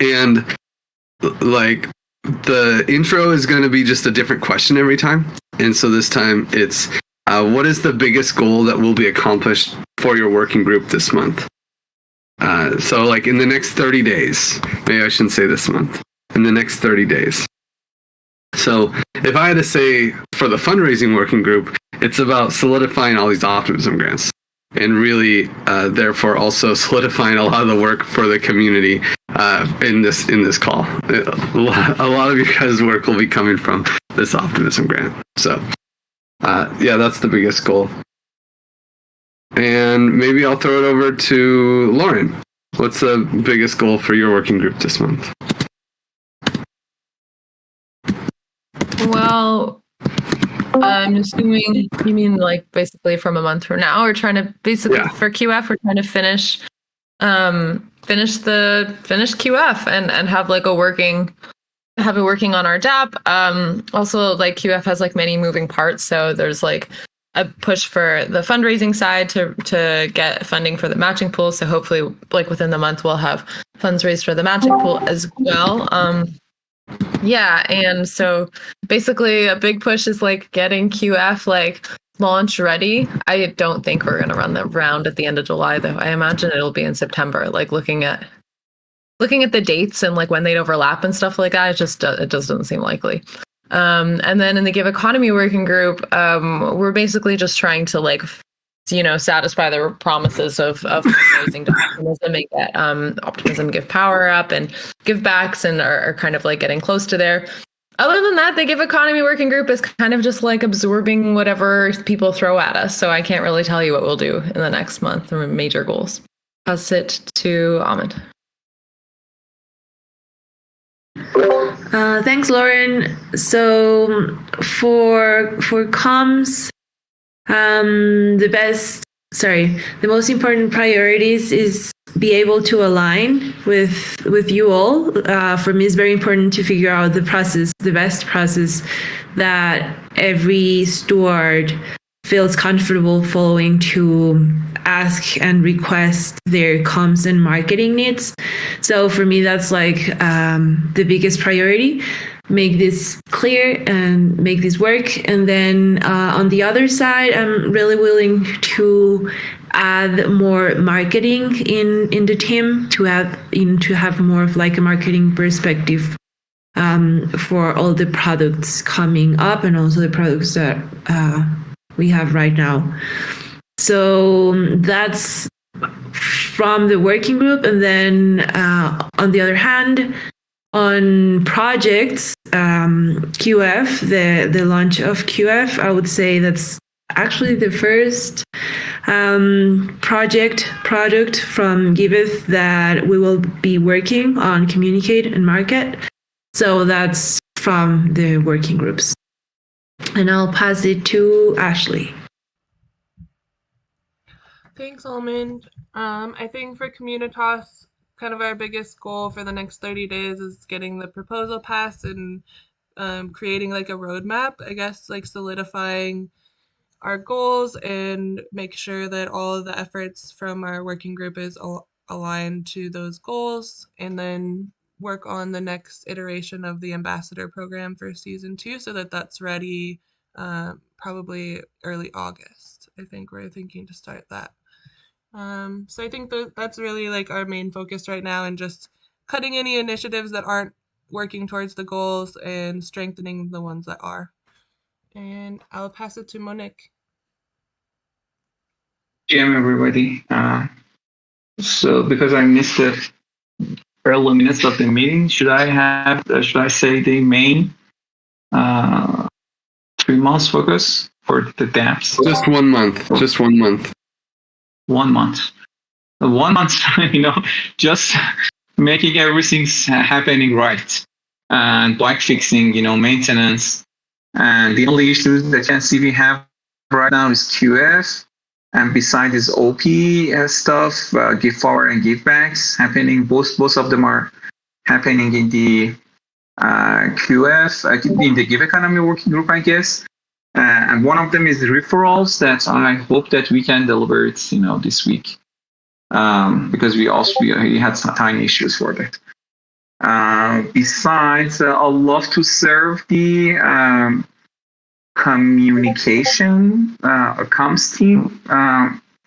And like the intro is going to be just a different question every time. And so this time it's, what is the biggest goal that will be accomplished for your working group this month? So like in the next 30 days, maybe I shouldn't say this month, in the next 30 days. So if I had to say for the fundraising working group, it's about solidifying all these optimism grants and really, therefore, also solidifying a lot of the work for the community in this call. A lot of you guys' work will be coming from this optimism grant. So, yeah, that's the biggest goal. And maybe I'll throw it over to Lauren. What's the biggest goal for your working group this month? Well, I'm assuming you mean like basically from a month from now. We're trying to basically for QF, we're trying to finish QF and have like have it working on our DApp. Also, like QF has like many moving parts, so there's like a push for the fundraising side to get funding for the matching pool. So hopefully, like within the month, we'll have funds raised for the matching pool as well. Yeah, and so basically a big push is like getting QF like launch ready. I don't think we're gonna run the round at the end of July though. I imagine it'll be in September. Like looking at the dates and like when they'd overlap and stuff like that, it just doesn't seem likely. And then in the Give Economy working group, we're basically just trying to like, satisfy the promises of fundraising to Optimism and get Optimism Give Power up and give backs and are kind of like getting close to there. Other than that, the Give Economy working group is kind of just like absorbing whatever people throw at us. So I can't really tell you what we'll do in the next month or major goals. Pass it to Ahmed. Thanks, Lauren. So for comms, the most important priorities is be able to align with you all. For me, it's very important to figure out the best process that every steward feels comfortable following to ask and request their comms and marketing needs. So for me, that's like the biggest priority. Make this clear and make this work. And then on the other side, I'm really willing to add more marketing in the team to have more of like a marketing perspective for all the products coming up and also the products that we have right now. So that's from the working group. And then on the other hand, on projects, QF, the launch of QF, I would say that's actually the first product from Giveth that we will be working on communicate and market. So that's from the working groups. And I'll pass it to Ashley. Thanks, Almond. I think for Communitas, kind of our biggest goal for the next 30 days is getting the proposal passed and creating like a roadmap, I guess, like solidifying our goals and make sure that all of the efforts from our working group is aligned to those goals, and then work on the next iteration of the ambassador program for season 2 so that that's ready probably early August. I think we're thinking to start that. So I think that's really like our main focus right now, and just cutting any initiatives that aren't working towards the goals and strengthening the ones that are. And I'll pass it to Monique. GM, everybody. So because I missed the early minutes of the meeting, should I say the main 3 months focus for the dApps? Just 1 month. Just 1 month. 1 month. 1 month, just making everything happening right. And bug fixing, maintenance. And the only issues that I can see we have right now is QF. And besides this OP stuff, give forward and give backs happening. Both of them are happening in the QF, in the Give Economy working group, I guess. And one of them is referrals that I hope that we can deliver it, this week. Because we had some tiny issues for that. Besides, I'd love to serve the communication or comms team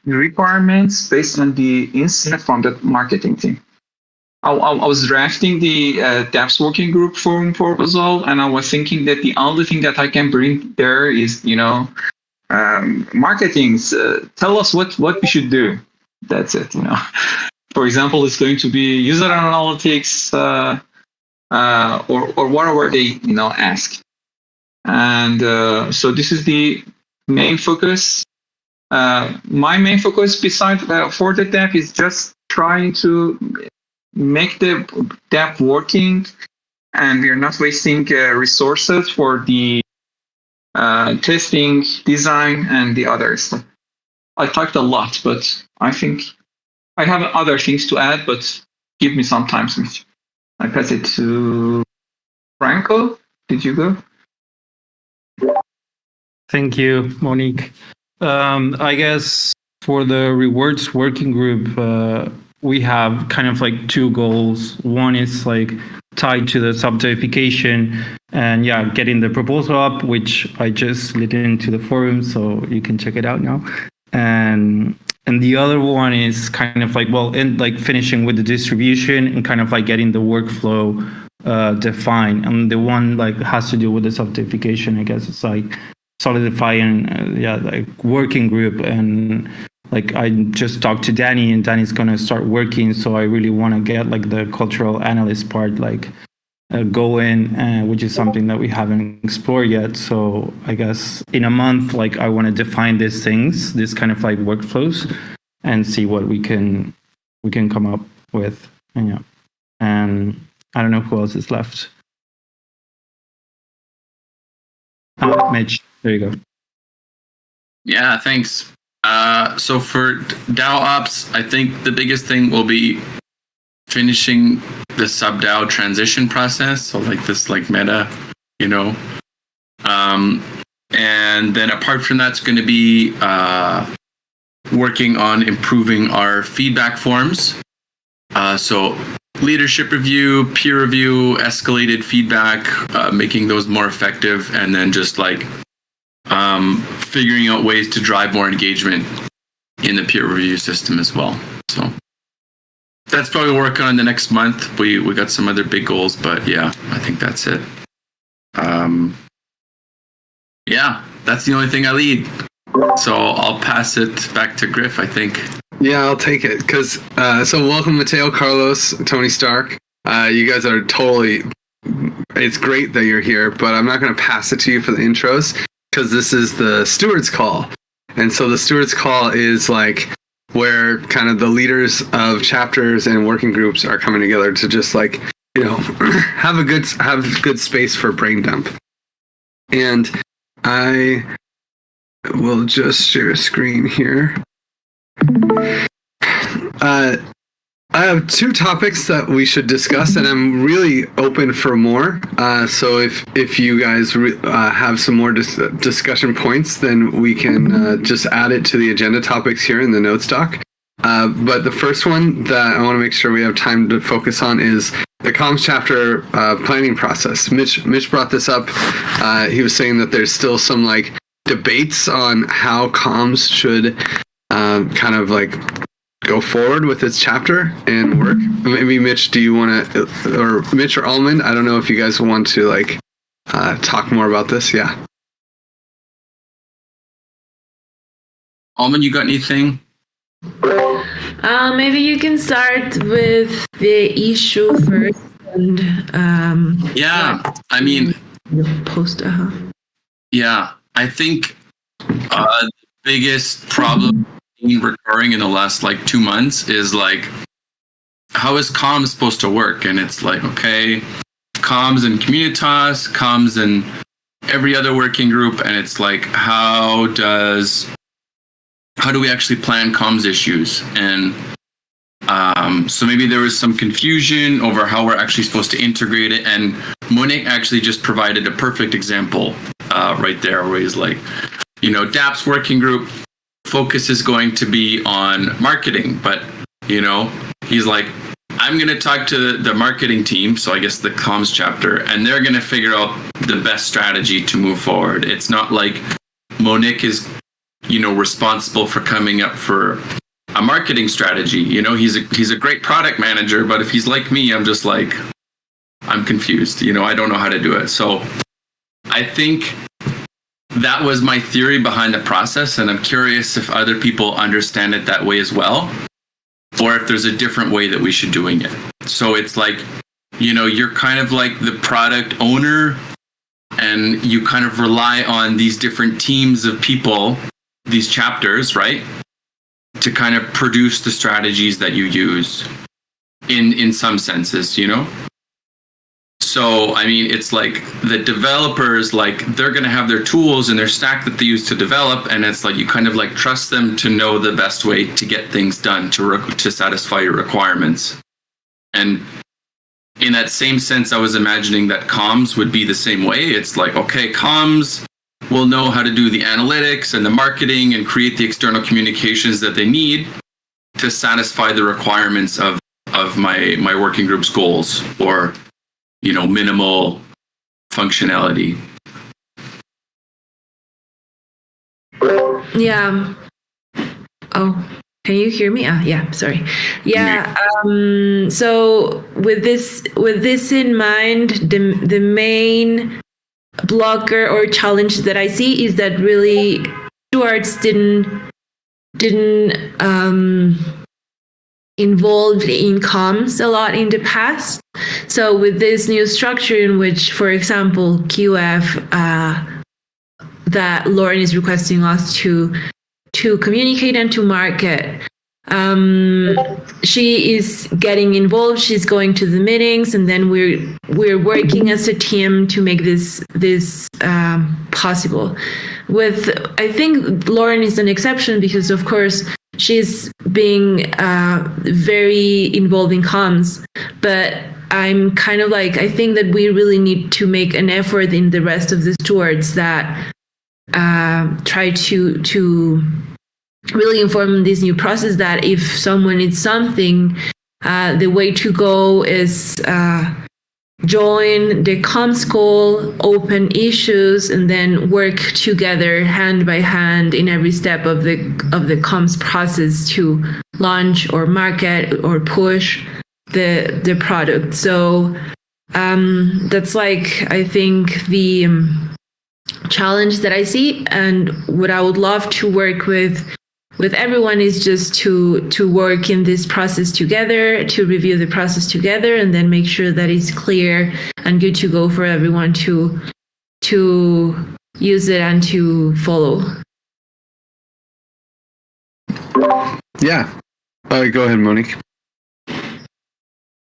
requirements based on the insight from the marketing team. I was drafting the DApps working group form proposal, and I was thinking that the only thing that I can bring there is, marketing. Tell us what we should do. That's it. For example, it's going to be user analytics or whatever they ask. And so this is the main focus. My main focus, besides for the DApp, is just trying to make the DApp working, and we are not wasting resources for the testing, design, and the other stuff. I talked a lot, but I think I have other things to add, but give me some time. I pass it to Franco. Did you go? Thank you, Monique. I guess for the rewards working group, we have kind of like two goals. One is like tied to the subjectification and getting the proposal up, which I just slid into the forum, so you can check it out now. And the other one is kind of like, finishing with the distribution and kind of like getting the workflow defined. And the one like has to do with the subjectification, I guess it's like solidifying, like working group. And like I just talked to Danny, and Danny's gonna start working. So I really want to get like the cultural analyst part going, which is something that we haven't explored yet. So I guess in a month, like I want to define these things, this kind of like workflows, and see what we can come up with. And I don't know who else is left. Mitch, there you go. Yeah, thanks. So for DAO ops, I think the biggest thing will be finishing the sub-DAO transition process. So like this like meta, and then apart from that, it's going to be working on improving our feedback forms. So leadership review, peer review, escalated feedback, making those more effective, and then just like figuring out ways to drive more engagement in the peer review system as well. So that's probably working on the next month. We got some other big goals, but I think that's it. That's the only thing I lead. So I'll pass it back to Griff, I think. Yeah, I'll take it. Because so welcome, Mateo, Carlos, Tony Stark. You guys are totally. It's great that you're here, but I'm not going to pass it to you for the intros because this is the Stewards call, and so the Stewards call is like where kind of the leaders of chapters and working groups are coming together to just like have good space for brain dump. And I will just share a screen here. I have two topics that we should discuss, and I'm really open for more. So if you guys have some more discussion points, then we can just add it to the agenda topics here in the notes doc. But the first one that I want to make sure we have time to focus on is the comms chapter planning process. Mitch brought this up. He was saying that there's still some like debates on how comms should kind of like go forward with its chapter and work. Maybe Mitch, do you want to, or Mitch or Almond? I don't know if you guys want to like talk more about this. Yeah. Almond, you got anything? Maybe you can start with the issue first, and I mean, post. Yeah, I think the biggest problem recurring in the last like 2 months is like, how is comms supposed to work? And it's like, okay, comms and Communitas, comms and every other working group, and it's like, how do we actually plan comms issues? And so maybe there was some confusion over how we're actually supposed to integrate it. And Monique actually just provided a perfect example right there, where he's like, DApps working group focus is going to be on marketing, but he's like, I'm going to talk to the marketing team, so I guess the comms chapter, and they're going to figure out the best strategy to move forward. It's not like Monique is, responsible for coming up for a marketing strategy. He's a great product manager, but if he's like me, I'm just like, I'm confused. I don't know how to do it. So I think that was my theory behind the process, and I'm curious if other people understand it that way as well, or if there's a different way that we should doing it. So it's like, you're kind of like the product owner, and you kind of rely on these different teams of people, these chapters, right, to kind of produce the strategies that you use in some senses, So, it's like the developers, they're going to have their tools and their stack that they use to develop. And it's like you kind of trust them to know the best way to get things done to satisfy your requirements. And in that same sense, I was imagining that comms would be the same way. It's like, okay, comms will know how to do the analytics and the marketing and create the external communications that they need to satisfy the requirements of my working group's goals, or minimal functionality. Yeah. Oh, can you hear me? Yeah, sorry. Yeah. So with this in mind, the main blocker or challenge that I see is that really Stewards didn't involved in comms a lot in the past. So with this new structure in which, for example, QF, that Lauren is requesting us to communicate and to market, she is getting involved. She's going to the meetings, and then we're working as a team to make this possible. I think Lauren is an exception because, of course, she's being very involved in comms, but I'm kind of like, I think that we really need to make an effort in the rest of the stewards that try to really inform this new process that if someone needs something, the way to go is join the comms call, open issues, and then work together hand by hand in every step of the comms process to launch or market or push the product. So that's I think the challenge that I see, and what I would love to work with everyone is just to work in this process together, to review the process together, and then make sure that it's clear and good to go for everyone to use it and to follow. Yeah. Go ahead, Monique.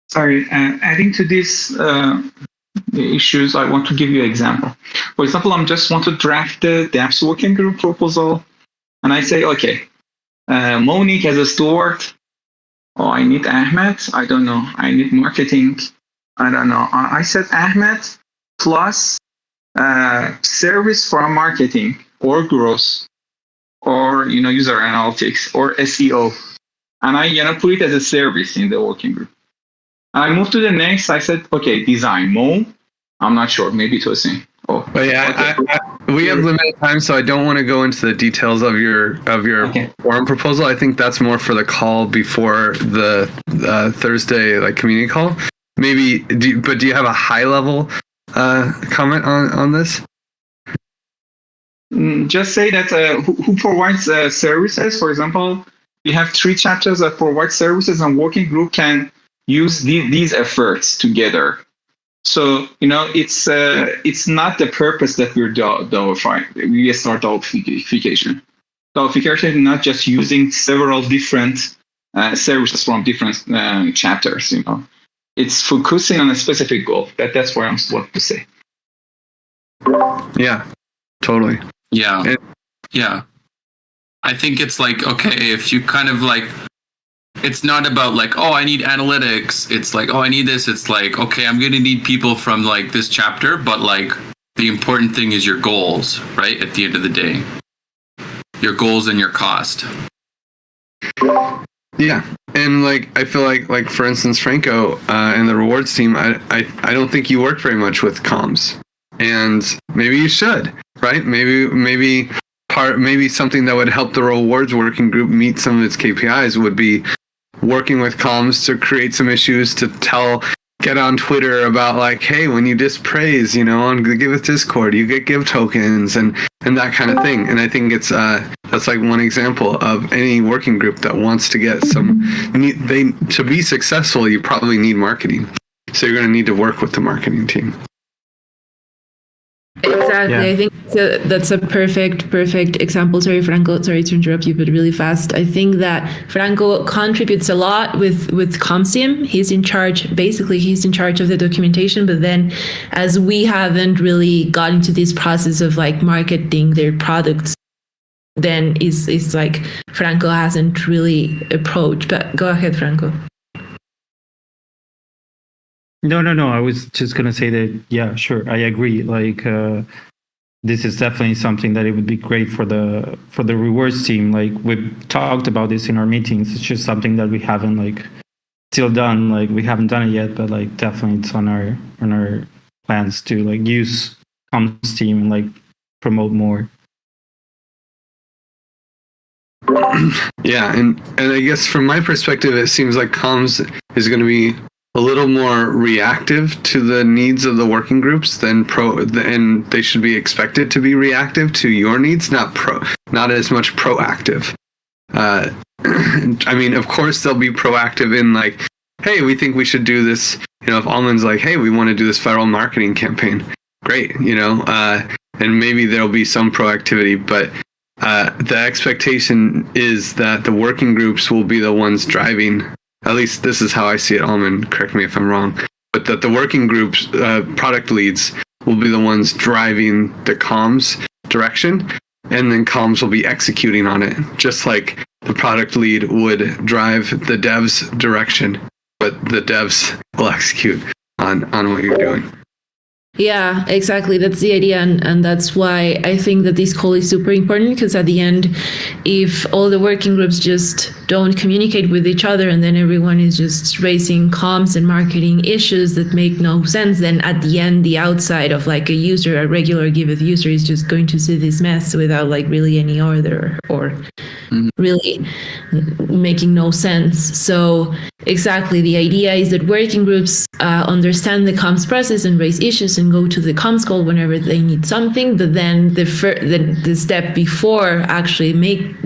Sorry, adding to these issues, I want to give you an example. For example, I just want to draft the DApps working group proposal, and I say, okay, Monique as a steward. Oh, I need Ahmed. I don't know. I need marketing. I don't know. I said Ahmed plus service for marketing or growth or user analytics or SEO, and I put it as a service in the working group. I moved to the next. I said, okay, design. Mo, I'm not sure. Maybe it was same. Oh, but yeah, okay. We have limited time, so I don't want to go into the details of your forum proposal. I think that's more for the call before the Thursday community call. Maybe, do you have a high level comment on this? Just say that who provides services. For example, we have 3 chapters that provide services, and working group can use these efforts together. So, it's not the purpose that we're doing. We start dogfication. Dogfication is not just using several different services from different chapters, It's focusing on a specific goal. That's what I'm supposed to say. Yeah, totally. Yeah. Yeah. I think it's okay, if you kind of it's not about oh, I need analytics. It's oh, I need this. It's okay, I'm going to need people from this chapter, but the important thing is your goals, right? At the end of the day, your goals and your cost. Yeah, and like I feel like for instance, Franco and the rewards team, I don't think you work very much with comms, and maybe you should, right? Maybe something that would help the rewards working group meet some of its KPIs would be working with comms to create some issues to get on Twitter about like, hey, when you dispraise, on the Giveth Discord, you get give tokens and that kind of thing. And I think it's that's like one example of any working group that wants to get to be successful, you probably need marketing. So you're going to need to work with the marketing team. Exactly. Yeah. I think that's a perfect example. Sorry, Franco. Sorry to interrupt you, but really fast. I think that Franco contributes a lot with comms team. He's in charge of the documentation. But then, as we haven't really got into this process of like marketing their products, then it's like Franco hasn't really approached. But go ahead, Franco. No. I was just gonna say that. Yeah, sure. I agree. Like, this is definitely something that it would be great for the rewards team. Like we've talked about this in our meetings. It's just something that we haven't like still done. Like we haven't done it yet, but like definitely it's on our plans to like use comms team and like promote more. Yeah, and I guess from my perspective, it seems like comms is going to be a little more reactive to the needs of the working groups and they should be expected to be reactive to your needs, not as much proactive. I mean, of course they'll be proactive in like, hey, we think we should do this. If Almond's like, hey, we want to do this viral marketing campaign, great. And maybe there'll be some proactivity, but the expectation is that the working groups will be the ones driving. At least this is how I see it, Almond, correct me if I'm wrong, but that the working groups, product leads, will be the ones driving the comms direction, and then comms will be executing on it, just like the product lead would drive the devs direction, but the devs will execute on what you're doing. Yeah, exactly. That's the idea. And that's why I think that this call is super important, because at the end, if all the working groups just don't communicate with each other and then everyone is just raising comms and marketing issues that make no sense, then at the end, the outside of like a regular Giveth user is just going to see this mess without like really any order or really making no sense. So exactly, the idea is that working groups understand the comms process and raise issues and go to the comms call whenever they need something. But then the step before actually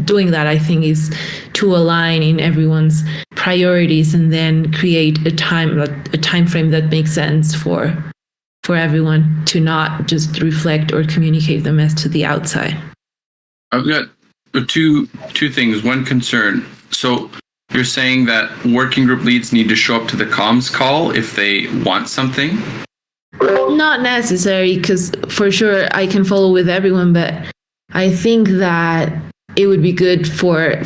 doing that, I think, is to align in everyone's priorities and then create a time frame that makes sense for everyone to not just reflect or communicate the mess to the outside. I've got two things. One concern. So you're saying that working group leads need to show up to the comms call if they want something? Not necessary, because for sure I can follow with everyone, but I think that it would be good for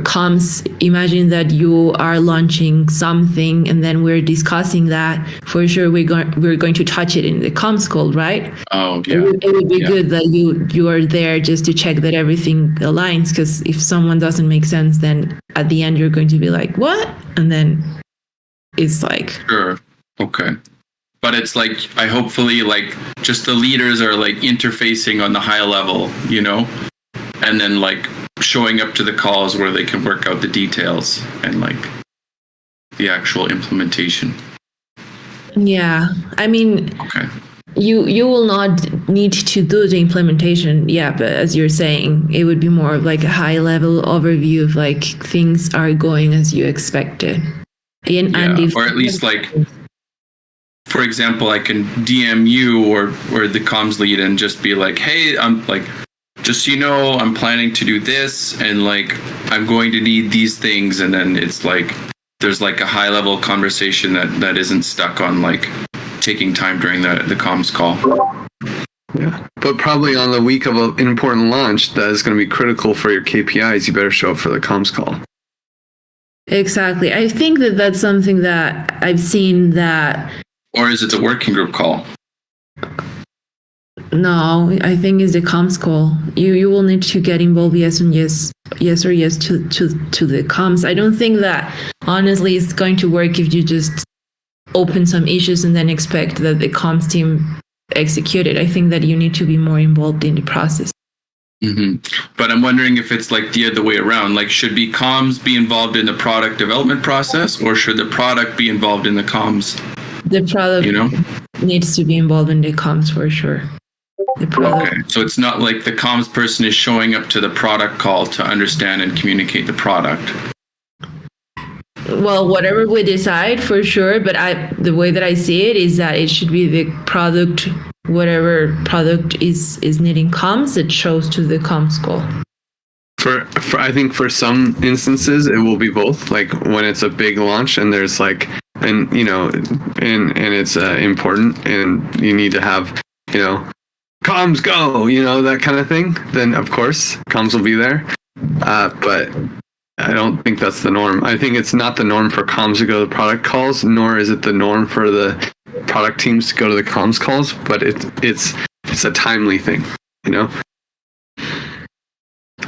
comms. Imagine that you are launching something and then we're discussing that. For sure we're going to touch it in the comms call, right? Oh yeah. It would be good that you are there just to check that everything aligns, because if someone doesn't make sense, then at the end you're going to be like, what? And then it's like, sure, okay. But it's like, I hopefully like just the leaders are like interfacing on the high level, and then like showing up to the calls where they can work out the details and like the actual implementation. Yeah, I mean, okay. You will not need to do the implementation, yeah, but as you're saying, it would be more of like a high level overview of like things are going as you expected. And or at least like, for example, I can DM you or the comms lead and just be like, hey, I'm like, just so you know, I'm planning to do this and like I'm going to need these things, and then it's like there's like a high level conversation that isn't stuck on like taking time during the comms call. Yeah, but probably on the week of an important launch that is going to be critical for your KPIs, you better show up for the comms call. Exactly. I think that that's something that I've seen that. Or is it the working group call? No, I think it's the comms call. You will need to get involved yes or yes to the comms. I don't think that honestly it's going to work if you just open some issues and then expect that the comms team execute it. I think that you need to be more involved in the process. But I'm wondering if it's like the other way around. Like, should comms be involved in the product development process, or should the product be involved in the comms? The product, needs to be involved in the comms for sure. The product. Okay, so it's not like the comms person is showing up to the product call to understand and communicate the product. Well, whatever we decide for sure, but the way that I see it is that it should be the product, whatever product is needing comms, it shows to the comms call. For I think for some instances it will be both. Like when it's a big launch and there's like, and it's important and you need to have, comms go, that kind of thing. Then of course comms will be there. But I don't think that's the norm. I think it's not the norm for comms to go to product calls, nor is it the norm for the product teams to go to the comms calls. But it's a timely thing,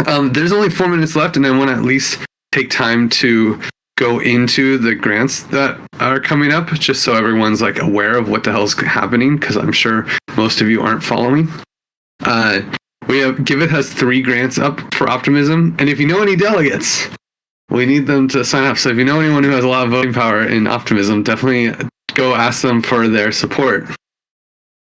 There's only 4 minutes left, and I want to at least take time to go into the grants that are coming up, just so everyone's like aware of what the hell's happening, because I'm sure most of you aren't following. Giveth has 3 grants up for optimism, and if you know any delegates, we need them to sign up. So if you know anyone who has a lot of voting power in optimism, definitely go ask them for their support.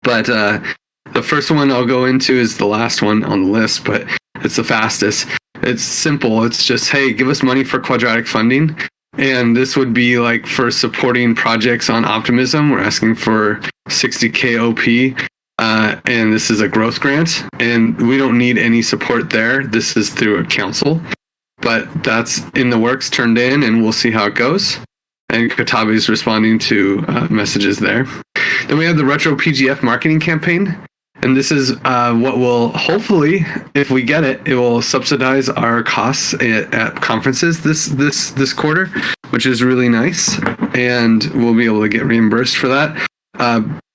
But the first one I'll go into is the last one on the list, but it's the fastest. It's simple. It's just, hey, give us money for quadratic funding. And this would be like for supporting projects on optimism. We're asking for 60K OP. And this is a growth grant, and we don't need any support there. This is through a council, but that's in the works, turned in, and we'll see how it goes. And Katabi is responding to messages there. Then we have the Retro PGF marketing campaign, and this is what will hopefully, if we get it, it will subsidize our costs at conferences this quarter, which is really nice, and we'll be able to get reimbursed for that.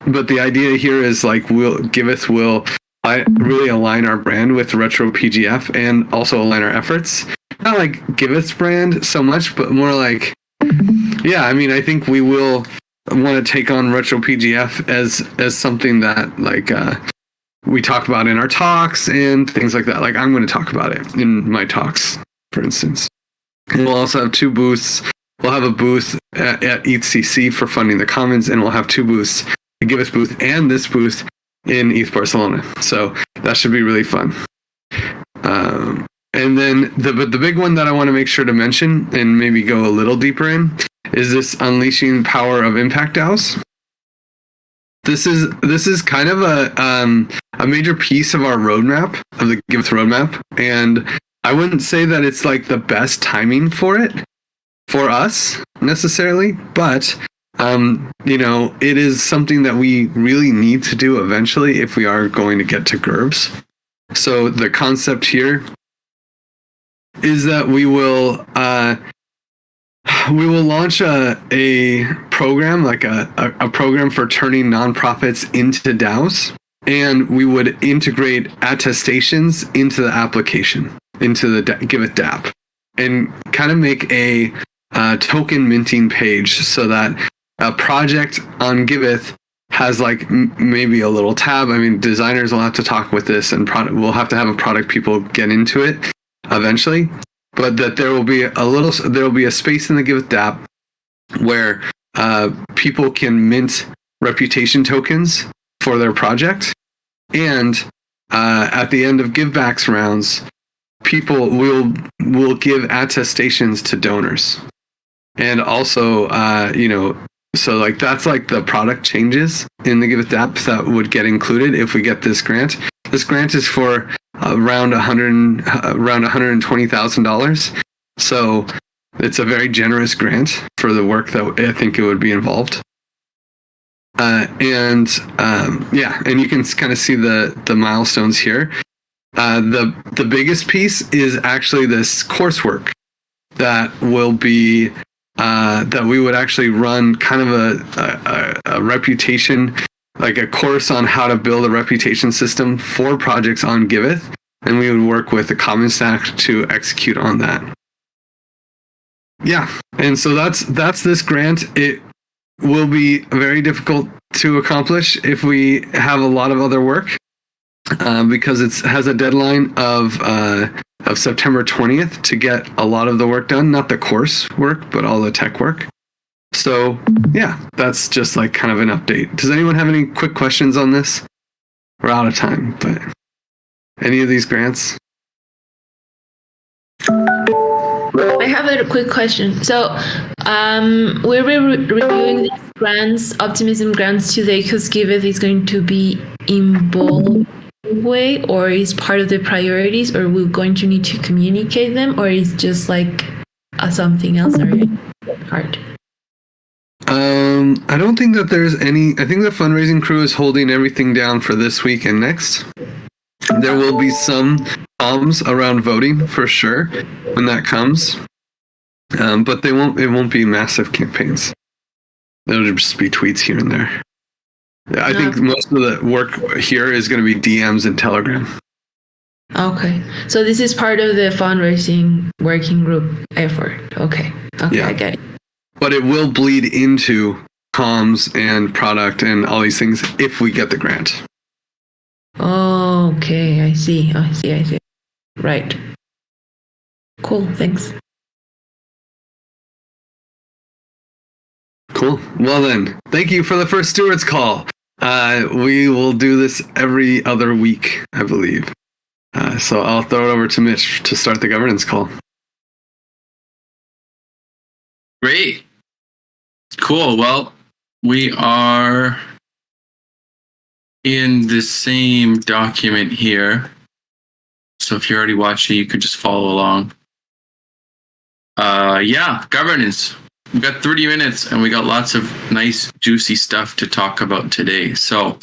But the idea here is like Giveth will really align our brand with Retro PGF and also align our efforts. Not like Giveth's brand so much, but more like, I think we will want to take on Retro PGF as something that like we talk about in our talks and things like that. Like I'm going to talk about it in my talks, for instance. And we'll also have 2 booths. We'll have a booth at ETHCC for funding the commons, and we'll have 2 booths. The Giveth booth and this booth in ETH Barcelona. So that should be really fun. And then the big one that I want to make sure to mention and maybe go a little deeper in is this Unleashing Power of Impact DAOs. This is kind of a major piece of our roadmap, of the Giveth roadmap, and I wouldn't say that it's like the best timing for it for us necessarily, but it is something that we really need to do eventually if we are going to get to GURBS. So the concept here is that we will launch a program, like a program for turning nonprofits into DAOs, and we would integrate attestations into the application, into the Giveth DApp, and kind of make a token minting page so that a project on Giveth has like maybe a little tab. I mean, designers will have to talk with this, and we'll have to have a product people get into it eventually. But that there will be a space in the Giveth DApp where people can mint reputation tokens for their project, and at the end of givebacks rounds, people will give attestations to donors, and also so like that's like the product changes in the Giveth app that would get included if we get this grant. This grant is for around $120,000. So it's a very generous grant for the work that I think it would be involved. And you can kind of see the milestones here. The biggest piece is actually this coursework that will be that we would actually run kind of a reputation like a course on how to build a reputation system for projects on Giveth, and we would work with the common stack to execute on that. Yeah, and so that's this grant. It will be very difficult to accomplish if we have a lot of other work, because it has a deadline of September 20th to get a lot of the work done, not the course work, but all the tech work. So yeah, that's just like kind of an update. Does anyone have any quick questions on this? We're out of time, but any of these grants? I have a quick question. So we're reviewing these grants, optimism grants today, because Giveth is going to be involved way, or is part of the priorities, or we're going to need to communicate them, or is just like something else hard? I don't think that there's any. I think the fundraising crew is holding everything down for this week and next. There will be some comms around voting for sure when that comes, but they won't. It won't be massive campaigns. It'll just be tweets here and there. I think most of the work here is going to be DMs and Telegram. Okay, so this is part of the fundraising working group effort. Okay, yeah. I get it. But it will bleed into comms and product and all these things if we get the grant. Oh, okay, I see. Right. Cool, thanks. Cool. Well then, thank you for the first Stewards call. We will do this every other week, I believe. So I'll throw it over to Mitch to start the governance call. Great. Cool. Well, we are in the same document here. So if you're already watching, you could just follow along. Yeah, governance. We've got 30 minutes and we got lots of nice, juicy stuff to talk about today. So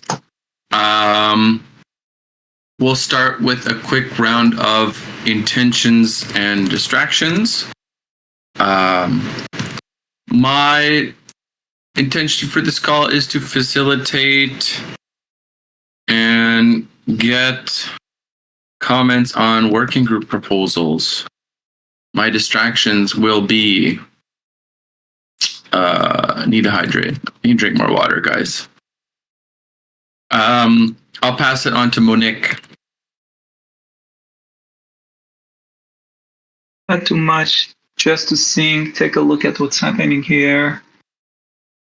we'll start with a quick round of intentions and distractions. My intention for this call is to facilitate and get comments on working group proposals. My distractions will be need to hydrate. Need to drink more water, guys. I'll pass it on to Monique. Not too much, just to sing, take a look at what's happening here,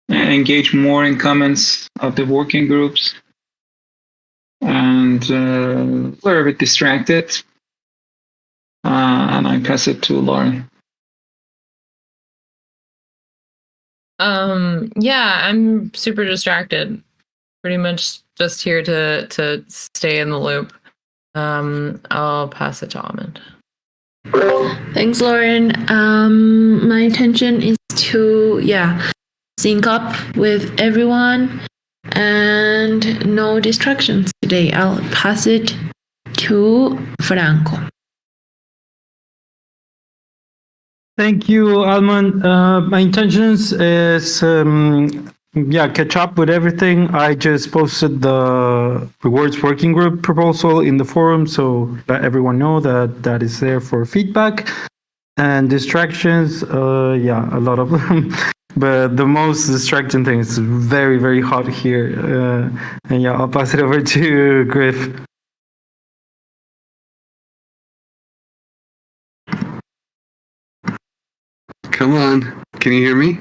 and engage more in comments of the working groups. And we're a bit distracted. And I pass it to Lauren. Yeah, I'm super distracted. Pretty much just here to stay in the loop. I'll pass it to Ahmed. Thanks, Lauren. My intention is to sync up with everyone and no distractions today. I'll pass it to Franco. Thank you, Alman. My intentions is catch up with everything. I just posted the rewards working group proposal in the forum, so let everyone know that is there for feedback. And distractions, a lot of them. But the most distracting thing is very, very hot here. I'll pass it over to Griff. Come on. Can you hear me?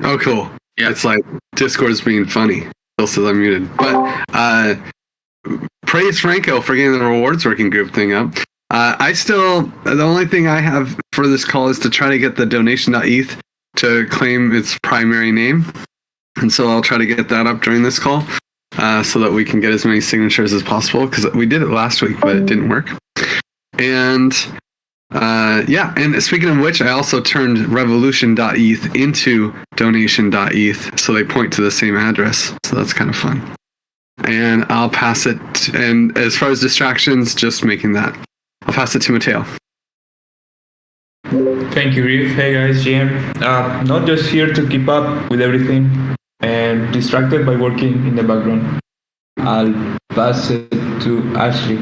Oh, cool. Yeah, it's like Discord's being funny. Still says I'm muted. But praise Franco for getting the rewards working group thing up. The only thing I have for this call is to try to get the donation.eth to claim its primary name. And so I'll try to get that up during this call so that we can get as many signatures as possible, because we did it last week, but it didn't work. And and speaking of which, I also turned revolution.eth into donation.eth, so they point to the same address. So that's kind of fun. And I'll pass it. And as far as distractions, just making that. I'll pass it to Mateo. Thank you, Griff. Hey guys, GM. Not just here to keep up with everything. and distracted by working in the background. I'll pass it to Ashley.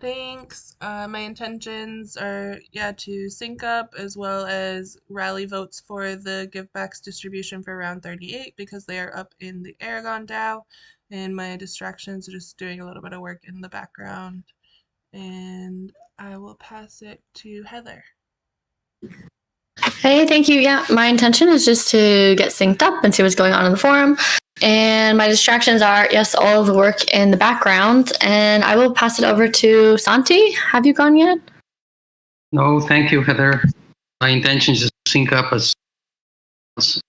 Thanks. My intentions are to sync up as well as rally votes for the givebacks distribution for round 38 because they are up in the Aragon DAO, and my distractions are just doing a little bit of work in the background. And I will pass it to Heather. Hey, thank you. Yeah, my intention is just to get synced up and see what's going on in the forum. And my distractions are, yes, all of the work in the background. And I will pass it over to Santi. Have you gone yet? No, thank you, Heather. My intention is to sync up as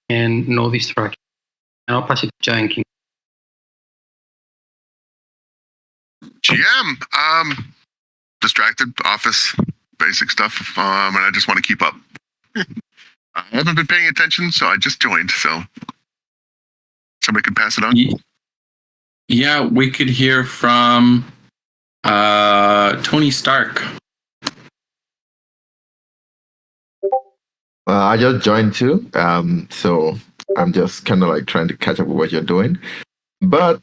and no distraction. And I'll pass it to Giant King. GM, distracted, office, basic stuff, and I just want to keep up. I haven't been paying attention, so I just joined, so somebody could pass it on. Yeah, we could hear from Tony Stark. I just joined too, so I'm just kind of like trying to catch up with what you're doing. But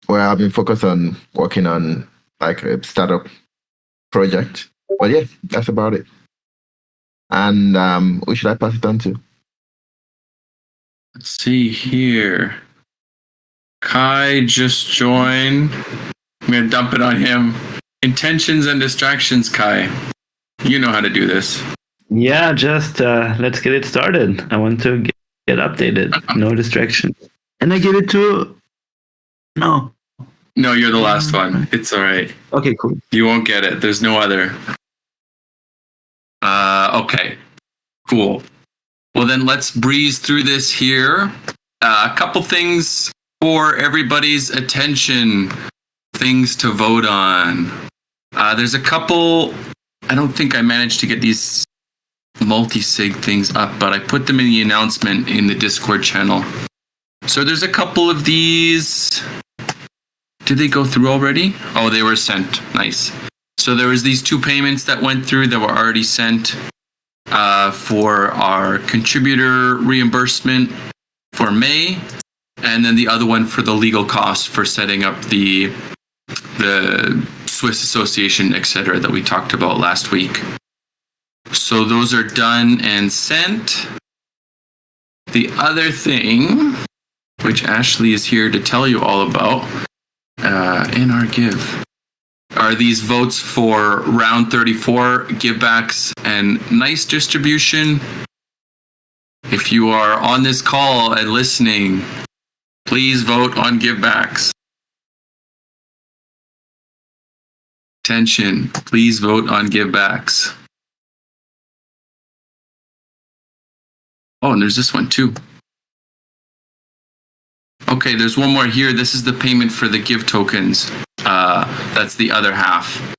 I've been focused on working on like a startup project. But yeah, that's about it. And who should I pass it on to? Let's see here. Kai just joined. I'm going to dump it on him. Intentions and distractions, Kai. You know how to do this. Yeah, just let's get it started. I want to get updated. No distraction. And I give it to... No, you're the last one. It's all right. Okay, cool. You won't get it. There's no other. Okay. Cool. Well, then let's breeze through this here. A couple things for everybody's attention. Things to vote on. There's a couple... I don't think I managed to get these multi-sig things up, but I put them in the announcement in the Discord channel. So there's a couple of these. Did they go through already? Oh, they were sent. Nice. So there was these two payments that went through that were already sent for our contributor reimbursement for May, and then the other one for the legal costs for setting up the Swiss Association, etc., that we talked about last week. So those are done and sent. The other thing, which Ashley is here to tell you all about in our give, are these votes for round 34 givebacks and nice distribution. If you are on this call and listening, please vote on givebacks. Attention, please vote on givebacks. Oh, and there's this one too. Okay, there's one more here. This is the payment for the give tokens. That's the other half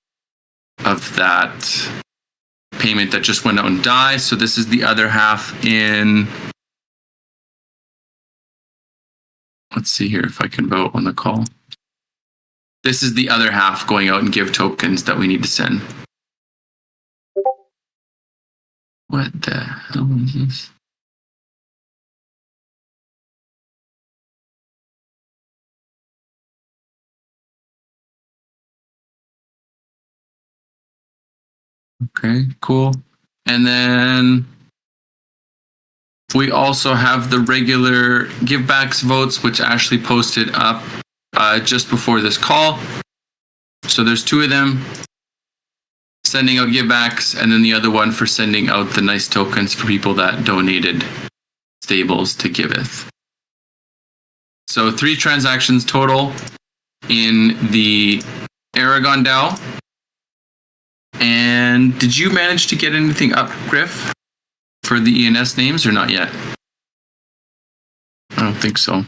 of that payment that just went out and died. So this is the other half in... Let's see here if I can vote on the call. This is the other half going out and give tokens that we need to send. What the hell is this? Okay, cool. And then we also have the regular givebacks votes, which Ashley posted up just before this call. So there's two of them, sending out givebacks, and then the other one for sending out the nice tokens for people that donated stables to Giveth. So 3 transactions total in the Aragon DAO. And did you manage to get anything up, Griff, for the ENS names or not yet? I don't think so.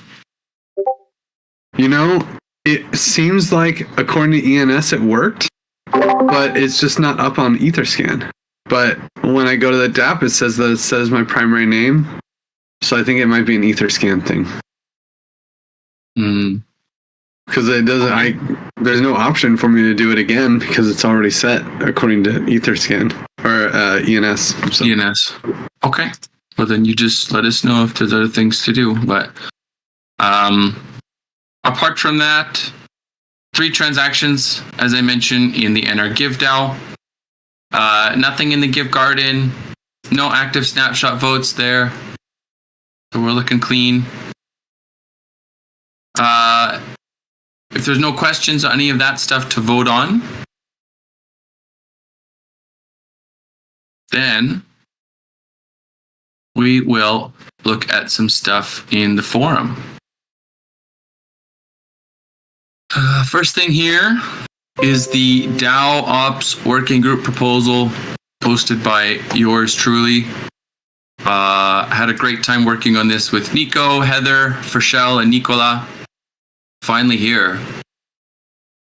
You know, it seems like according to ENS it worked, but it's just not up on Etherscan. But when I go to the DApp, it says that it says my primary name. So I think it might be an Etherscan thing. Because it doesn't. There's no option for me to do it again because it's already set according to Etherscan or ENS. So. ENS. Okay. well, then you just let us know if there's other things to do. But apart from that, 3 transactions, as I mentioned, in the NR Give DAO. Nothing in the Give Garden. No active snapshot votes there. So we're looking clean. If there's no questions on any of that stuff to vote on, then we will look at some stuff in the forum. First thing here is the DAO Ops Working Group proposal posted by yours truly. Had a great time working on this with Nico, Heather, Fershel, and Nicola. Finally here.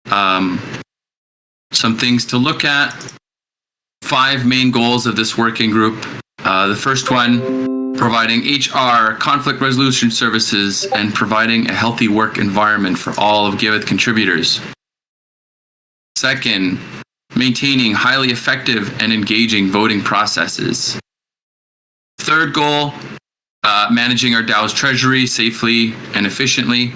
Some things to look at. 5 main goals of this working group. The first one, providing HR, conflict resolution services, and providing a healthy work environment for all of Giveth contributors. Second, maintaining highly effective and engaging voting processes. Third goal, managing our DAO's treasury safely and efficiently.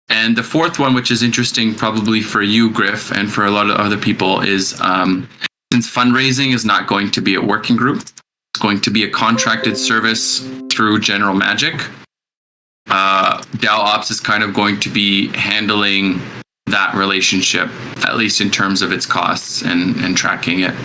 And the fourth one, which is interesting probably for you, Griff, and for a lot of other people, is since fundraising is not going to be a working group, it's going to be a contracted service through General Magic. DAO Ops is kind of going to be handling that relationship, at least in terms of its costs and tracking it.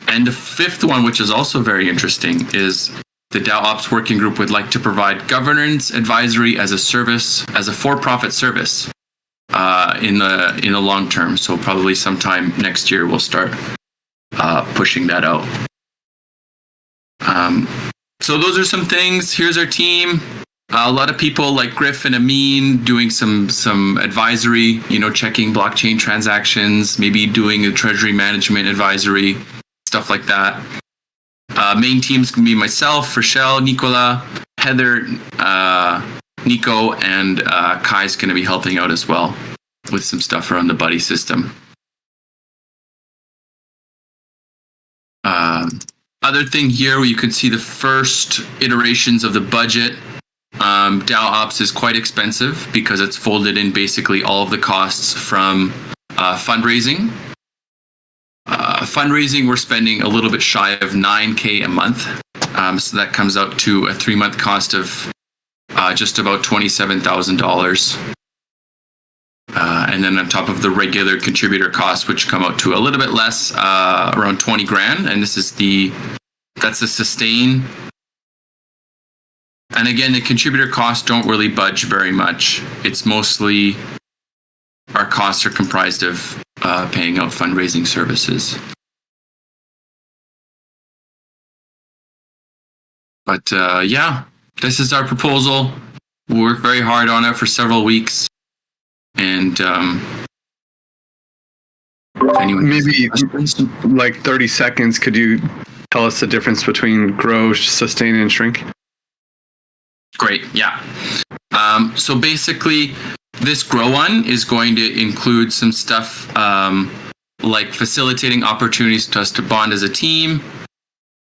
And the fifth one, which is also very interesting, is the DAO Ops Working Group would like to provide governance advisory as a service, as a for-profit service in the long term. So probably sometime next year we'll start pushing that out. So those are some things. Here's our team. A lot of people like Griff and Amin doing some advisory, checking blockchain transactions, maybe doing a treasury management advisory, stuff like that. Main teams can be myself, Fershel, Nicola, Heather, Nico, and Kai's going to be helping out as well with some stuff around the buddy system. Other thing here where you can see the first iterations of the budget. DAO Ops is quite expensive because it's folded in basically all of the costs from fundraising. Fundraising, we're spending a little bit shy of $9,000 a month. So that comes out to a 3-month cost of just about $27,000. And then on top of the regular contributor costs, which come out to a little bit less, around 20 grand. And this is that's the sustain. And again, the contributor costs don't really budge very much. It's mostly our costs are comprised of paying out fundraising services. But yeah, this is our proposal. We worked very hard on it for several weeks. And maybe like 30 seconds, could you tell us the difference between grow, sustain, and shrink? Great, yeah. So basically, this grow one is going to include some stuff like facilitating opportunities to us to bond as a team.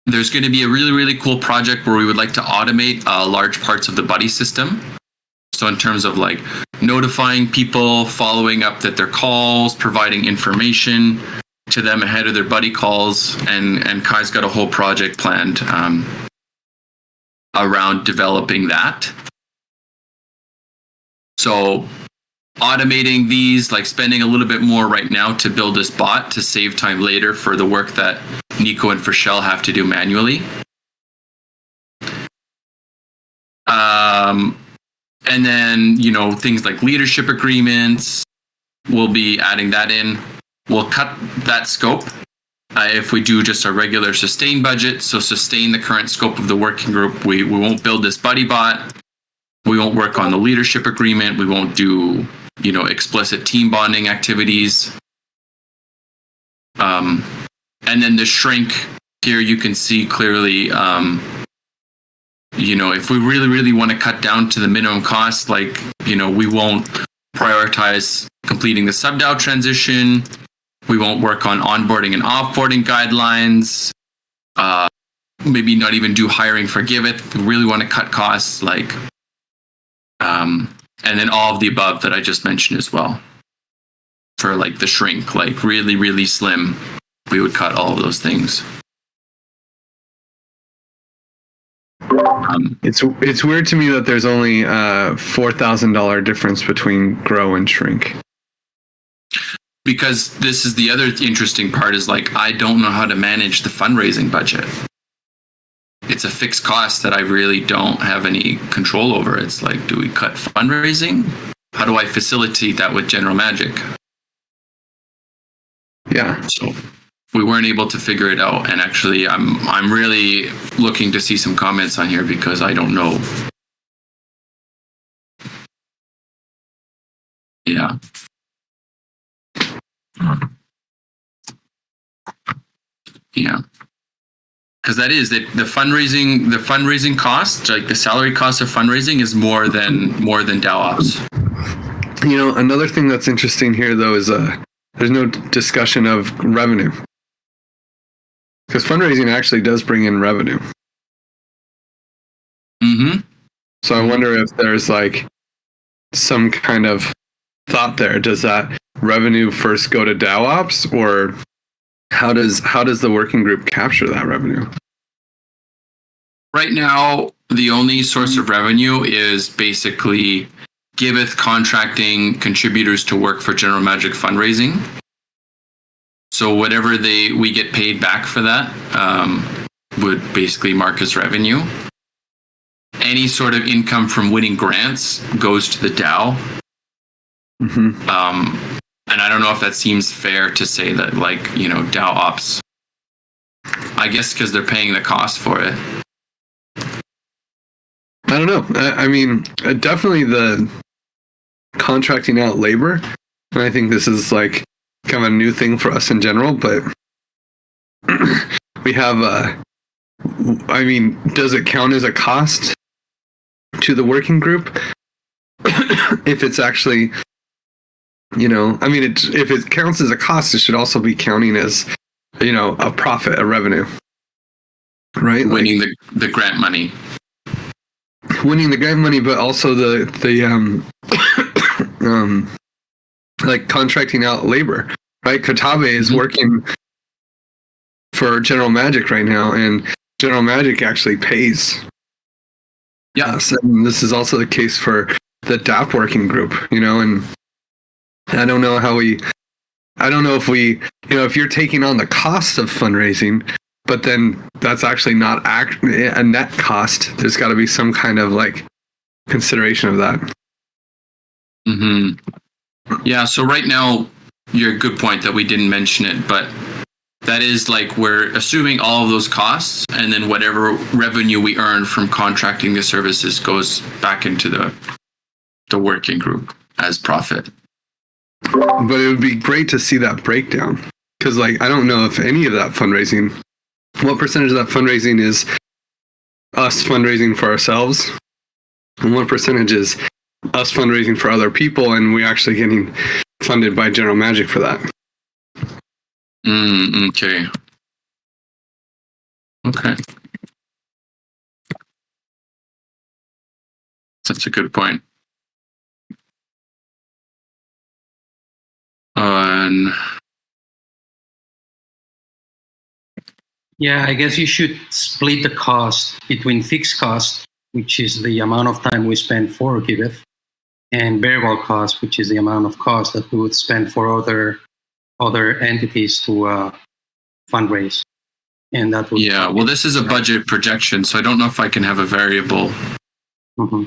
There's going to be a really, really cool project where we would like to automate large parts of the buddy system. So in terms of like notifying people, following up that their calls, providing information to them ahead of their buddy calls, and Kai's got a whole project planned around developing that. So automating these, like spending a little bit more right now to build this bot to save time later for the work that Nico and Fershel have to do manually. And then, things like leadership agreements, we'll be adding that in. We'll cut that scope if we do just a regular sustain budget. So sustain the current scope of the working group. We won't build this buddy bot. We won't work on the leadership agreement. We won't do, explicit team bonding activities. And then the shrink here, you can see clearly, if we really, really want to cut down to the minimum cost, we won't prioritize completing the sub-DAO transition. We won't work on onboarding and offboarding guidelines. maybe not even do hiring for Giveth. We really want to cut costs, like, and then all of the above that I just mentioned as well. For like the shrink, like really, really slim, we would cut all of those things. It's weird to me that there's only $4,000 difference between grow and shrink. Because this is the other interesting part is like, I don't know how to manage the fundraising budget. It's a fixed cost that I really don't have any control over. It's like, do we cut fundraising? How do I facilitate that with General Magic? Yeah. So we weren't able to figure it out. And actually, I'm really looking to see some comments on here because I don't know. Yeah. Yeah. Because that is the fundraising cost, like the salary cost of fundraising, is more than DAO ops. You know, another thing that's interesting here though is there's no discussion of revenue, because fundraising actually does bring in revenue. Mm-hmm. So I wonder if there's like some kind of thought there. Does that revenue first go to DAO ops, or how does the working group capture that revenue? Right now, the only source of revenue is basically Giveth contracting contributors to work for General Magic fundraising. So whatever we get paid back for that would basically mark as revenue. Any sort of income from winning grants goes to the DAO. Mm-hmm. And I don't know if that seems fair to say that, like, you know, DAO ops. I guess because they're paying the cost for it. I don't know. I mean, definitely the contracting out labor. And I think this is like kind of a new thing for us in general, but we have I mean, does it count as a cost to the working group? If it's actually, you know, I mean, if it counts as a cost, it should also be counting as, you know, a profit, a revenue, right? Winning the grant money. Winning the grant money, but also the like contracting out labor, right? Katabe is working for General Magic right now, and General Magic actually pays. Yeah. And this is also the case for the DAP working group, you know, and I don't know if we, you know, if you're taking on the cost of fundraising, but then that's actually not a net cost. There's got to be some kind of like consideration of that. Mm-hmm. Yeah. So right now, you're a good point that we didn't mention it, but that is like we're assuming all of those costs, and then whatever revenue we earn from contracting the services goes back into the working group as profit. But it would be great to see that breakdown, because like I don't know if any of that fundraising, what percentage of that fundraising is us fundraising for ourselves, and what percentage is us fundraising for other people, and we actually getting funded by General Magic for that. Okay. Okay. That's a good point. Yeah, I guess you should split the cost between fixed cost, which is the amount of time we spend for Giveth, and variable cost, which is the amount of cost that we would spend for other entities to fundraise. And that would well, this is a budget projection, so I don't know if I can have a variable. Mm-hmm.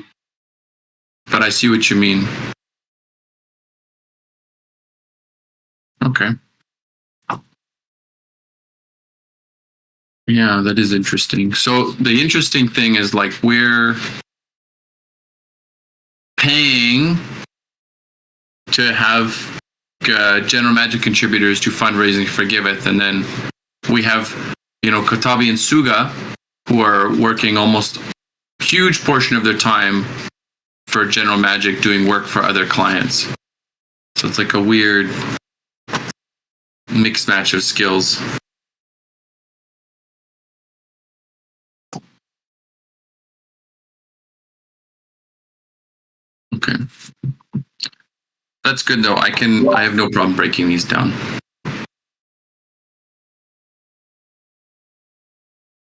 But I see what you mean. Okay. Yeah, that is interesting. So the interesting thing is like we're paying to have General Magic contributors to fundraising for Giveth, and then we have, you know, Kotabi and Suga who are working almost a huge portion of their time for General Magic doing work for other clients. So it's like a weird mixed match of skills. Okay. That's good though. I have no problem breaking these down.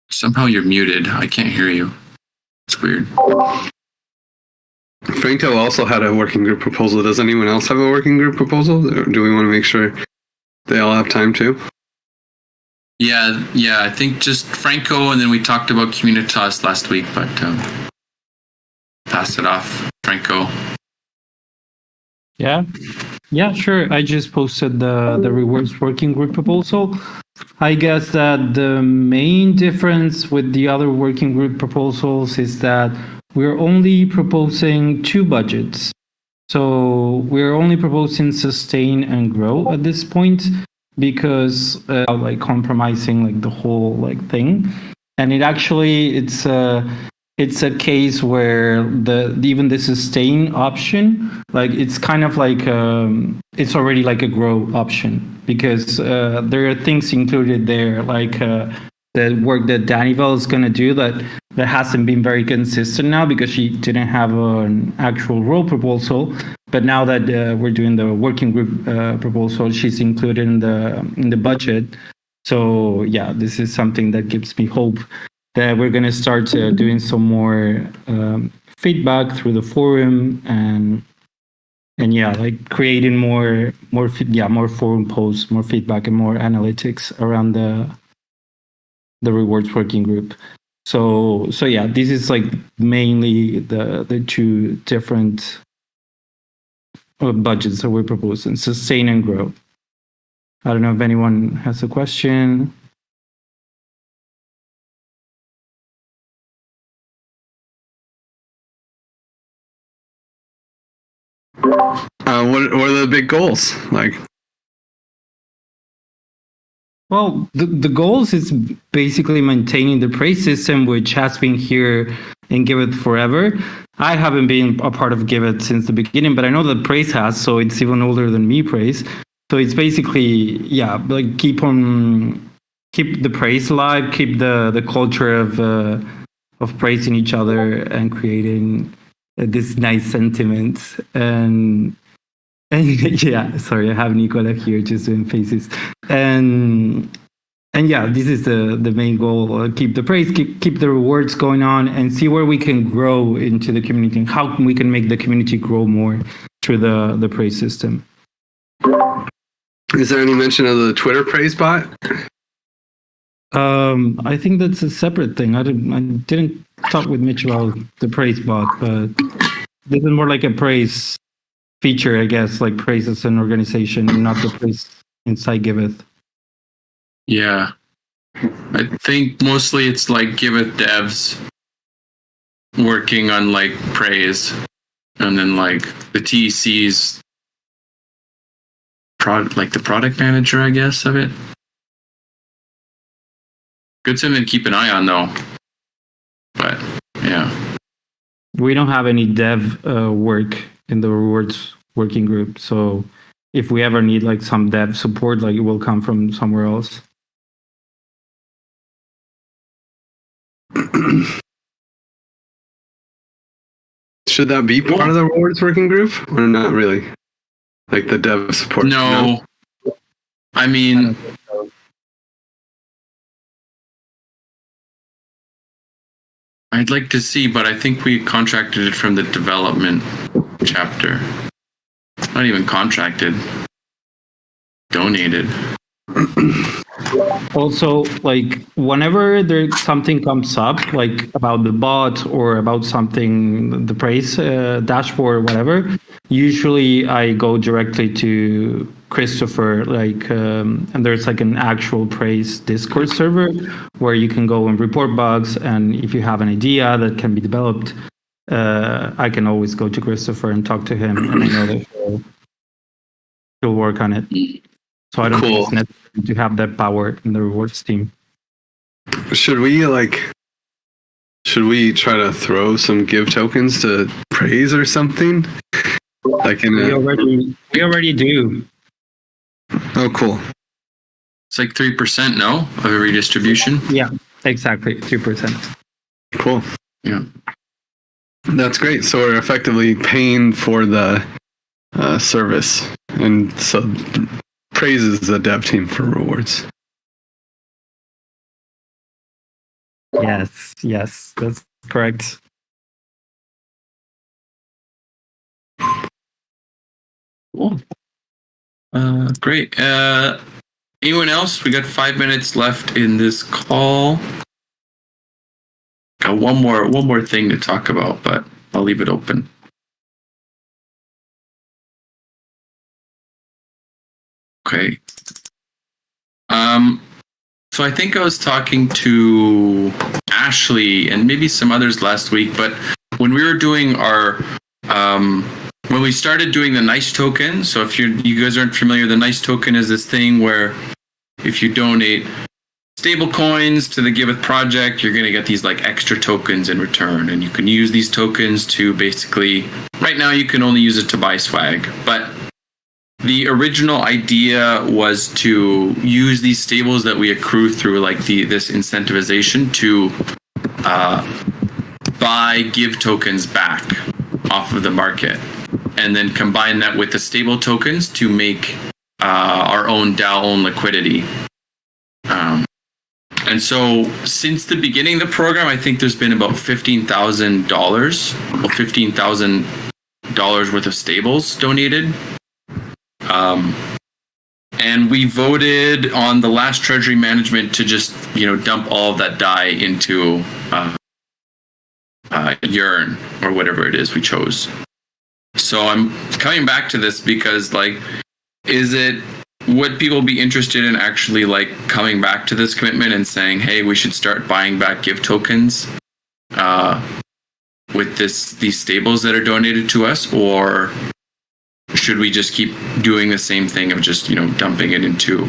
Somehow you're muted. I can't hear you. It's weird. Franco also had a working group proposal. Does anyone else have a working group proposal? Or do we want to make sure they all have time too? Yeah. I think just Franco, and then we talked about Communitas last week, but pass it off, Franco. Yeah, sure. I just posted the rewards working group proposal. I guess that the main difference with the other working group proposals is that we're only proposing 2 budgets. So we're only proposing sustain and grow at this point because like compromising like the whole like thing. And it's a case where even the sustain option, like it's kind of like it's already like a grow option because there are things included there like the work that Danivel is going to do that hasn't been very consistent now because she didn't have an actual role proposal. But now that we're doing the working group proposal, she's included in the budget. So yeah, this is something that gives me hope that we're going to start doing some more feedback through the forum and yeah, like creating more forum posts, more feedback, and more analytics around the rewards working group. So yeah, this is like mainly the 2 different budgets that we're proposing: sustain and grow. I don't know if anyone has a question. What are the big goals? Like, well, the goals is basically maintaining the praise system, which has been here in Giveth forever. I haven't been a part of Giveth since the beginning, but I know that Praise has, so it's even older than me, Praise. So it's basically, yeah, like keep the praise alive, keep the culture of praising each other and creating this nice sentiment. And yeah, sorry, I have Nicola here just doing faces. And yeah, this is the main goal. Keep the praise, keep the rewards going on, and see where we can grow into the community and how we can make the community grow more through the praise system. Is there any mention of the Twitter praise bot? I think that's a separate thing. I didn't talk with Mitch about the praise bot, but this is more like a praise feature, I guess, like praise as an organization and not the praise inside Giveth. Yeah. I think mostly it's like Giveth devs working on like praise, and then like the TEC's like the product manager, I guess, of it. Good something to keep an eye on though. But yeah. We don't have any dev work in the rewards working group, so if we ever need like some dev support, like it will come from somewhere else. Should that be part of the rewards working group or not really? Like the dev support? No. I mean, I'd like to see, but I think we contracted it from the development chapter. Not even contracted. Donated. Also, like whenever something comes up, like about the bot or about something, the praise dashboard or whatever, usually I go directly to Christopher, like, and there's like an actual praise Discord server where you can go and report bugs, and if you have an idea that can be developed, I can always go to Christopher and talk to him, and I know that he'll work on it. So I don't think it's necessary to have that power in the rewards team. Should we try to throw some give tokens to praise or something? Like we already do. Oh, cool. It's like 3%, no, of every distribution. Yeah, exactly, 3%. Cool. Yeah. That's great. So we're effectively paying for the service, and so praises the dev team for rewards. Yes, that's correct. Cool. Great. Anyone else? We got 5 minutes left in this call. Got one more thing to talk about, but I'll leave it open. Okay. So I think I was talking to Ashley and maybe some others last week, but when we were doing our when we started doing the NICE token, so if you guys aren't familiar, the NICE token is this thing where if you donate stable coins to the Giveth project, you're going to get these like extra tokens in return, and you can use these tokens to basically, right now you can only use it to buy swag, but the original idea was to use these stables that we accrue through like this incentivization to buy give tokens back off of the market, and then combine that with the stable tokens to make our own DAO own liquidity. And so since the beginning of the program, I think there's been about $15,000 worth of stables donated. And we voted on the last treasury management to just, dump all of that DAI into Yearn or whatever it is we chose. So I'm coming back to this because, would people be interested in actually coming back to this commitment and saying, hey, we should start buying back give tokens with these stables that are donated to us, or should we just keep doing the same thing of just, dumping it into,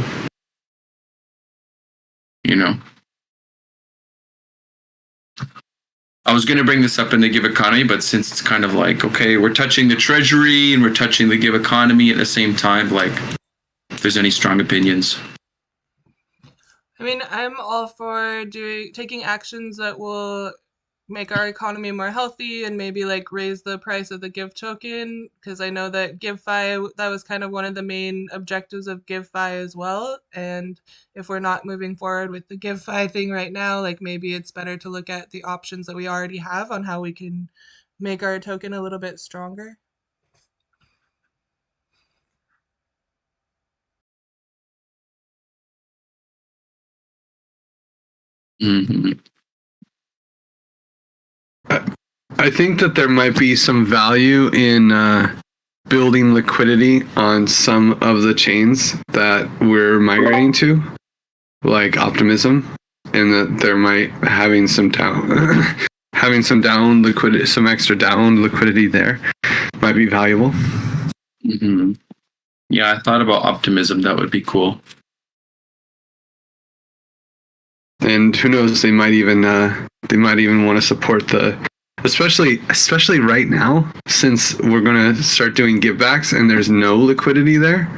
I was going to bring this up in the give economy, but since it's kind of okay, we're touching the treasury and we're touching the give economy at the same time, if there's any strong opinions. I mean, I'm all for taking actions that will make our economy more healthy and maybe raise the price of the Give token, because I know that GiveFi, that was kind of one of the main objectives of GiveFi as well. And if we're not moving forward with the GiveFi thing right now, maybe it's better to look at the options that we already have on how we can make our token a little bit stronger. Mm-hmm. I think that there might be some value in building liquidity on some of the chains that we're migrating to, like Optimism, and that there might having some down liquidity, some extra down liquidity there might be valuable. Mm-hmm. Yeah, I thought about Optimism. That would be cool. And who knows? They might even want to support especially right now, since we're going to start doing givebacks and there's no liquidity there.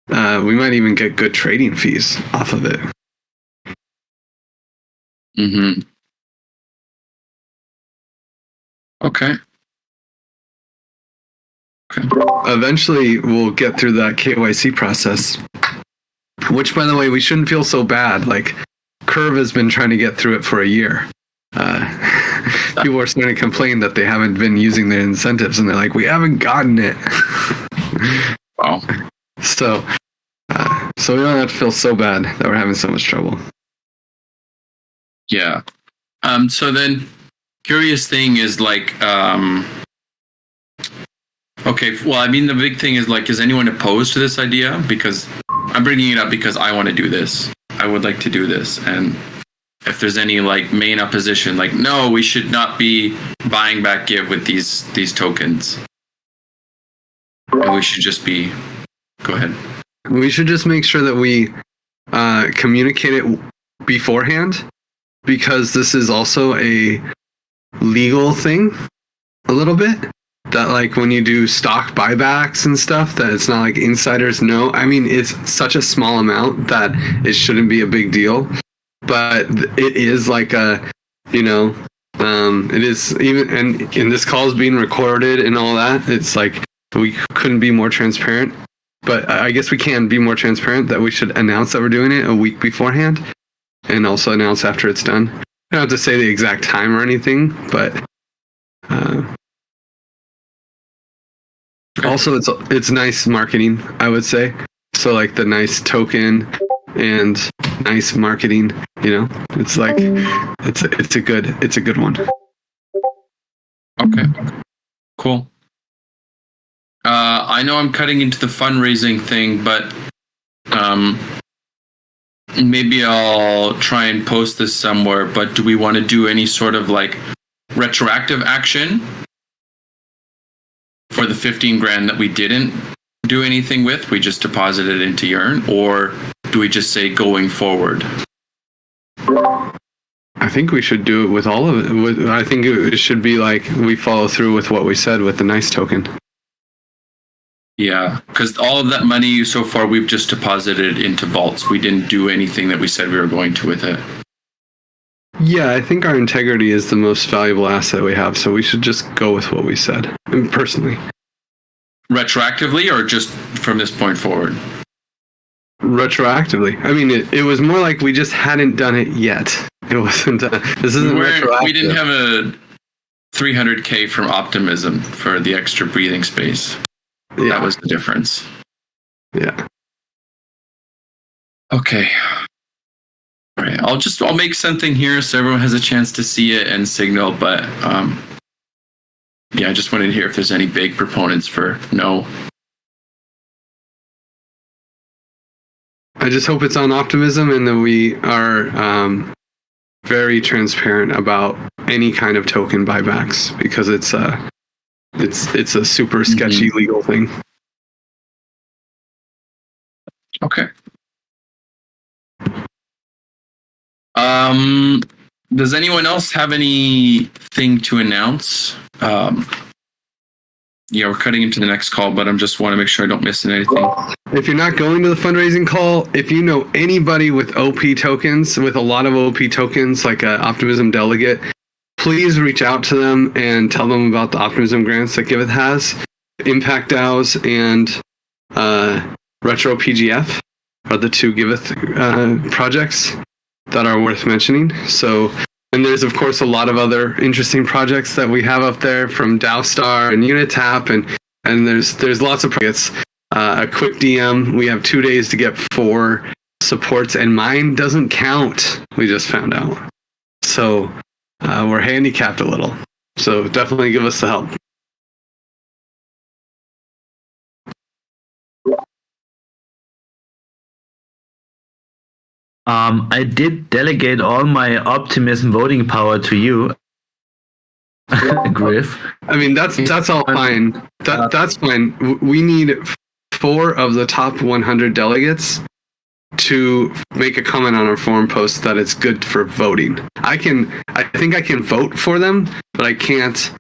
We might even get good trading fees off of it. Mm-hmm. Okay. Eventually, we'll get through that KYC process, which, by the way, we shouldn't feel so bad. Curve has been trying to get through it for a year. People are starting to complain that they haven't been using their incentives, and they're like, we haven't gotten it. Wow. So we don't have to feel so bad that we're having so much trouble. Yeah. So then, curious thing is okay, well, I mean, the big thing is is anyone opposed to this idea? Because I'm bringing it up because I want to do this. I would like to do this, and if there's any main opposition, no, we should not be buying back give with these tokens, and we should just be. Go ahead. We should just make sure that we communicate it beforehand, because this is also a legal thing, a little bit. That when you do stock buybacks and stuff, that it's not insiders know. I mean, it's such a small amount that it shouldn't be a big deal, but it is It is even, and this call is being recorded and all that. It's like we couldn't be more transparent, but I guess we can be more transparent that we should announce that we're doing it a week beforehand, and also announce after it's done. I don't have to say the exact time or anything, but also it's nice marketing, I would say. So like the nice token and nice marketing, it's like it's a good one. Okay, cool. I know I'm cutting into the fundraising thing, but maybe I'll try and post this somewhere. But do we want to do any sort of like retroactive action for the 15 grand that we didn't do anything with? We just deposited into Yearn, or do we just say going forward? I think we should do it with all of it. I think it should be like we follow through with what we said with the nice token. Yeah, because all of that money so far we've just deposited into vaults. We didn't do anything that we said we were going to with it. Yeah, I think our integrity is the most valuable asset we have, so we should just go with what we said, personally. Retroactively, or just from this point forward? Retroactively. I mean, it was more like we just hadn't done it yet. It wasn't. This isn't retroactive. We didn't have a 300K from Optimism for the extra breathing space. Yeah. That was the difference. Yeah. Okay. All right. I'll make something here so everyone has a chance to see it and signal. But yeah, I just wanted to hear if there's any big proponents for no. I just hope it's on Optimism and that we are very transparent about any kind of token buybacks, because it's a super sketchy legal thing. Okay. Does anyone else have anything to announce? Yeah, we're cutting into the next call, but I just want to make sure I don't miss anything. If you're not going to the fundraising call, if you know anybody with OP tokens, with a lot of OP tokens, like an Optimism delegate, please reach out to them and tell them about the Optimism grants that Giveth has. Impact DAOs and Retro PGF are the two Giveth projects that are worth mentioning. So, and there's of course a lot of other interesting projects that we have up there, from DAOstar and Unitap, and there's lots of projects. A quick DM: we have 2 days to get 4 supports, and mine doesn't count. We just found out, so we're handicapped a little. So definitely give us the help. I did delegate all my Optimism voting power to you, Griff. I mean, that's all fine. That's fine. We need 4 of the top 100 delegates to make a comment on our forum post that it's good for voting. I think I can vote for them, but I can't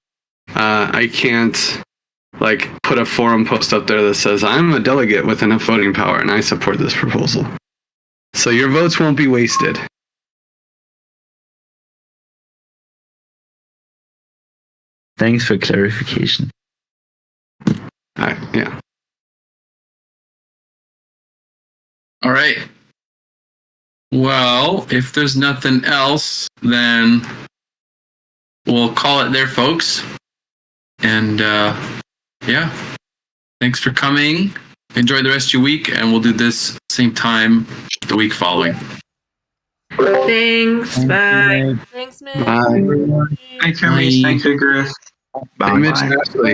like put a forum post up there that says I'm a delegate with enough voting power and I support this proposal. So your votes won't be wasted. Thanks for clarification. Yeah. All right. Well, if there's nothing else, then we'll call it there, folks. And yeah, thanks for coming. Enjoy the rest of your week, and we'll do this same time the week following. Thanks. Bye. Thanks, man. Bye. Thanks, Hermes. Thanks, Griff. Bye. Mitch and Ashley.